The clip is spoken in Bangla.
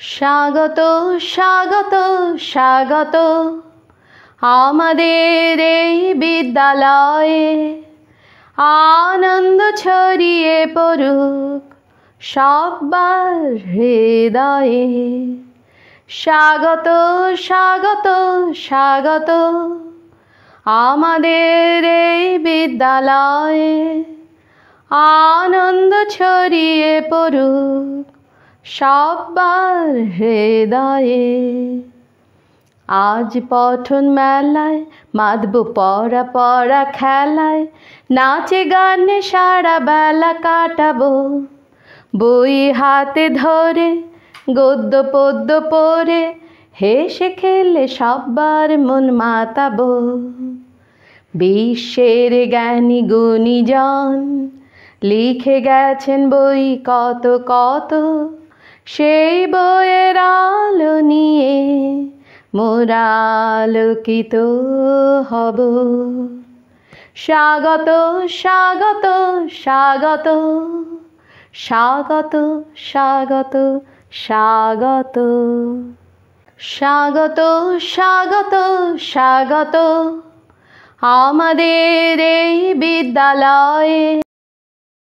স্বাগত স্বাগত স্বাগত আমাদের এই বিদ্যালয়ে। আনন্দ ছড়িয়ে পড়ুক সবার হৃদয়ে। স্বাগত স্বাগত স্বাগত আমাদের এই বিদ্যালয়ে। আনন্দ ছড়িয়ে পড়ুক সবার হৃদয়ে। আজ পঠন মেলায় মাতব পড়া পড়া খেলায়, নাচে গানে সারা বেলা কাটাবো। বই হাতে ধরে গদ্য পদ্য পড়ে, হেসে খেলে সবার মন মাতাবো। বিশ্বের জ্ঞানী গুণীজন লিখে গেছেন বই কত কত, সেই বইয়ের আলো নিয়ে মোরা আলোকিত হব। স্বাগত স্বাগত স্বাগত স্বাগত স্বাগত স্বাগত স্বাগত স্বাগত স্বাগত আমাদের এই বিদ্যালয়ে।